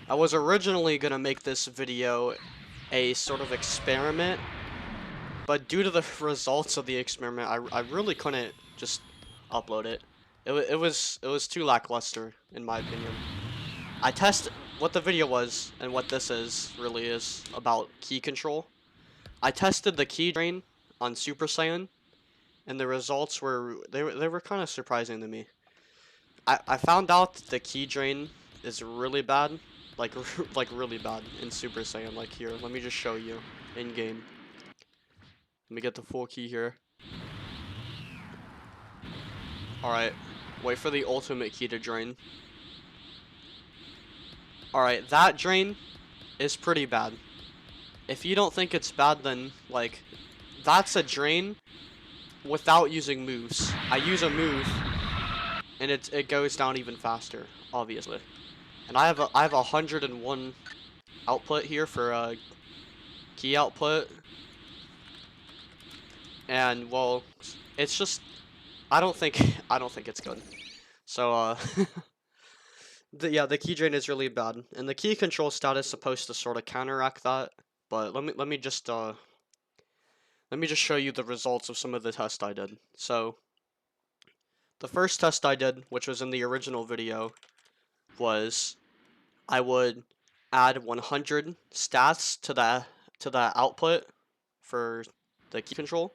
I was originally gonna make this video a sort of experiment, but due to the results of the experiment, I really couldn't just upload it. It was too lackluster, in my opinion. I tested what the video was, and what this is really is about key control. I tested the key drain on Super Saiyan, and the results were kind of surprising to me. I found out the key drain is really bad, like like really bad in Super Saiyan. Like here, let me just show you in game. Let me get the full key here. All right, wait for the ultimate key to drain. All right, that drain is pretty bad. If you don't think it's bad, then like that's a drain without using moves. I use a move, and it goes down even faster, obviously. And I have 101 output here for key output, and well, it's just I don't think it's good. So yeah, the key drain is really bad, and the key control stat is supposed to sort of counteract that. But let me just show you the results of some of the tests I did. So the first test I did, which was in the original video, was I would add 100 stats to the output for the key control.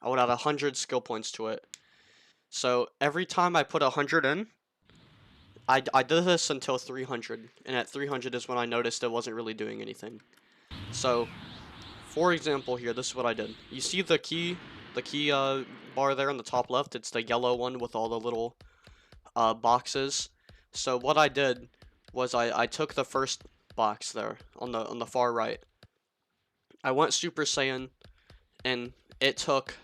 I would add 100 skill points to it. So every time I put 100 in, I did this until 300, and at 300 is when I noticed it wasn't really doing anything. So, for example here, this is what I did. You see the key bar there on the top left? It's the yellow one with all the little boxes. So what I did was I took the first box there on the far right. I went Super Saiyan, and it took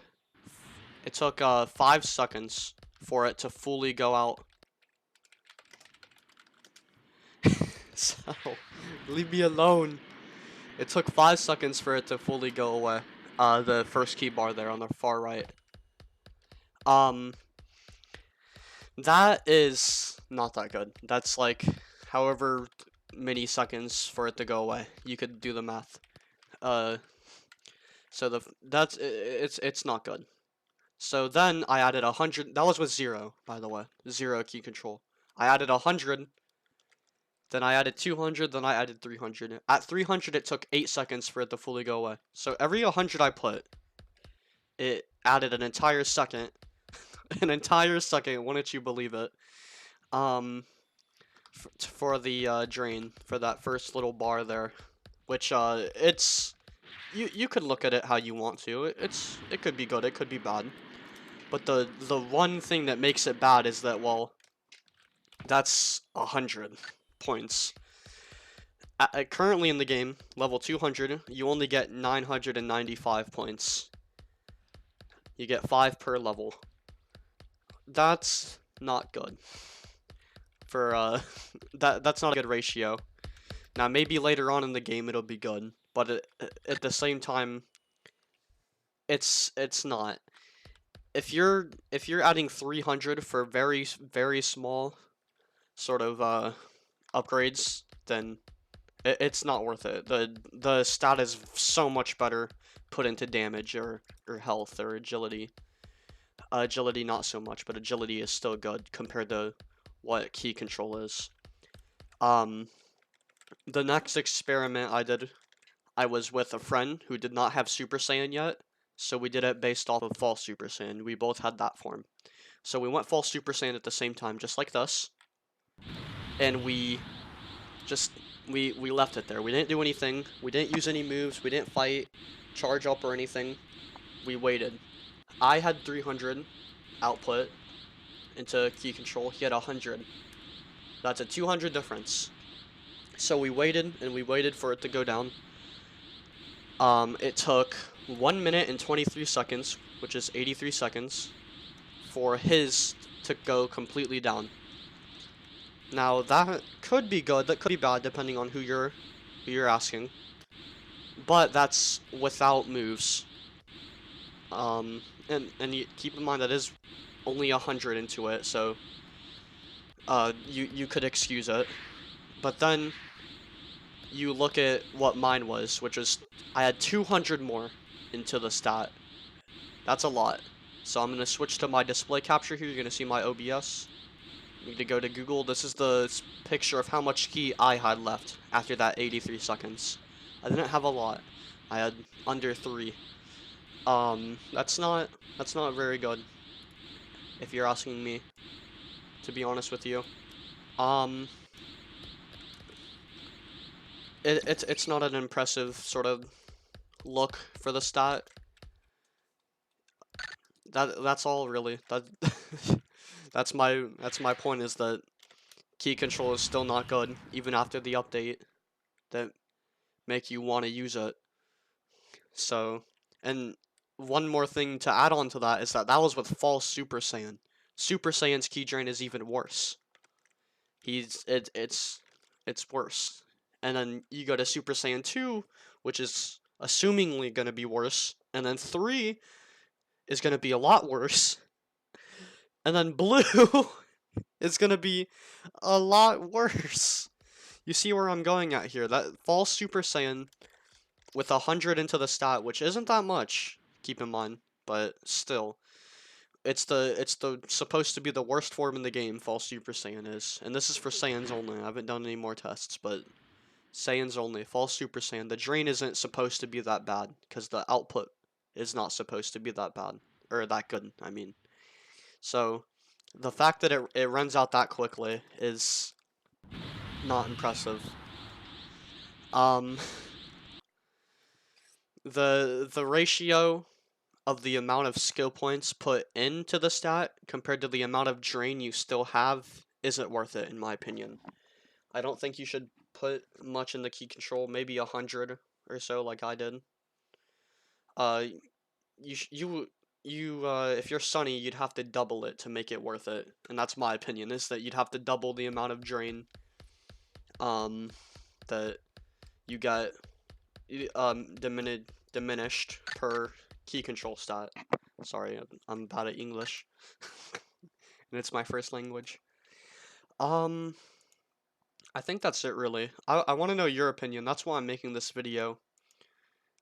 5 seconds for it to fully go out. So, leave me alone. It took 5 seconds for it to fully go away. The first key bar there on the far right. That is not that good. That's like however many seconds for it to go away. You could do the math. So it's not good. So then I added 100. That was with 0, by the way. 0 key control. I added 100. Then I added 200, then I added 300. At 300, it took 8 seconds for it to fully go away. So every 100 I put, it added an entire second. An entire second, wouldn't you believe it? For the drain, for that first little bar there. Which, it's... You could look at it how you want to. It could be good, it could be bad. But the one thing that makes it bad is that, well, that's 100 points. Currently in the game, level 200, you only get 995 points. You get 5 per level. That's not good. For that's not a good ratio. Now maybe later on in the game it'll be good, but at the same time, it's not. If you're adding 300 for very small sort of upgrades, then it's not worth it. The stat is so much better put into damage or health or agility. Agility not so much, but agility is still good compared to what key control is. The next experiment I did, I was with a friend who did not have Super Saiyan yet, so we did it based off of False Super Saiyan. We both had that form. So we went False Super Saiyan at the same time, just like this. And we left it there. We didn't do anything. We didn't use any moves. We didn't fight, charge up or anything. We waited. I had 300 output into key control. He had 100. That's a 200 difference. So we waited and we waited for it to go down. It took 1 minute and 23 seconds, which is 83 seconds, for his to go completely down. Now that could be good, that could be bad, depending on who you're asking. But that's without moves. And you keep in mind that is only 100 into it, so you could excuse it. But then you look at what mine was, which was I had 200 more into the stat. That's a lot. So I'm gonna switch to my display capture here. You're gonna see my OBS. You need to go to Google. This is the picture of how much key I had left after that 83 seconds. I didn't have a lot. I had under 3. That's not very good, if you're asking me, to be honest with you. Um, it's not an impressive sort of look for the stat. That's all really. That's my point, is that key control is still not good even after the update that make you want to use it. So, and one more thing to add on to that is that was with false Super Saiyan. Super Saiyan's key drain is even worse. It's worse. And then you go to Super Saiyan 2, which is assumingly going to be worse, and then 3 is going to be a lot worse. And then Blue is going to be a lot worse. You see where I'm going at here? That false Super Saiyan with 100 into the stat, which isn't that much, keep in mind, but still, it's the supposed to be the worst form in the game. False Super Saiyan is, and this is for Saiyans only. I haven't done any more tests, but Saiyans only. False Super Saiyan. The drain isn't supposed to be that bad because the output is not supposed to be that bad, or that good, I mean. So the fact that it runs out that quickly is not impressive. The ratio of the amount of skill points put into the stat compared to the amount of drain you still have isn't worth it, in my opinion. I don't think you should put much in the key control, maybe 100 or so like I did. If you're Sunny, you'd have to double it to make it worth it, and that's my opinion, is that you'd have to double the amount of drain that you got diminished per key control stat. Sorry, I'm bad at English. And it's my first language. I think that's it, really. I want to know your opinion. That's why I'm making this video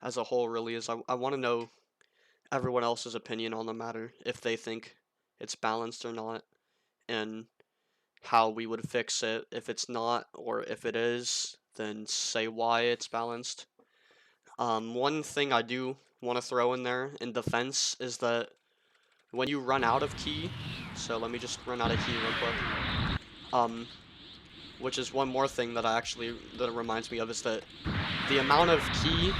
as a whole, really, is I want to know everyone else's opinion on the matter, if they think it's balanced or not, and how we would fix it if it's not, or if it is, then say why it's balanced. One thing I do want to throw in there in defense is that when you run out of key, so let me just run out of key real quick, which is one more thing that that it reminds me of, is that the amount of key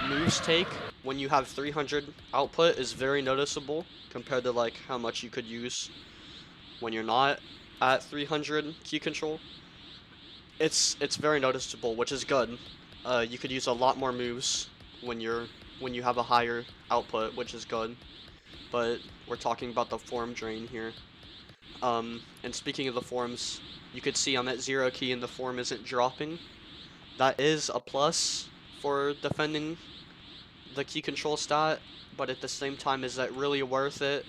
moves take when you have 300 output is very noticeable compared to like how much you could use when you're not at 300 key control. It's very noticeable, which is good. You could use a lot more moves when you have a higher output, which is good. But we're talking about the form drain here. And speaking of the forms, you could see I'm at 0 key and the form isn't dropping. That is a plus for defending the key control stat, but at the same time, is that really worth it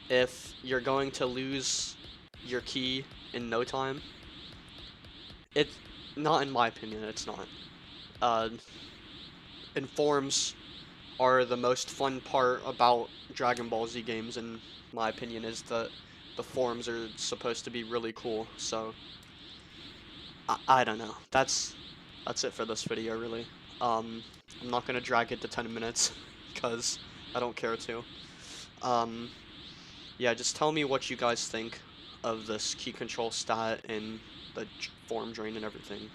if you're going to lose your key in no time? It's not, in my opinion, it's not. And forms are the most fun part about Dragon Ball Z games, in my opinion, is that the forms are supposed to be really cool. So I don't know. That's it for this video, really. I'm not gonna drag it to 10 minutes because I don't care to. Yeah, just tell me what you guys think of this key control stat and the form drain and everything.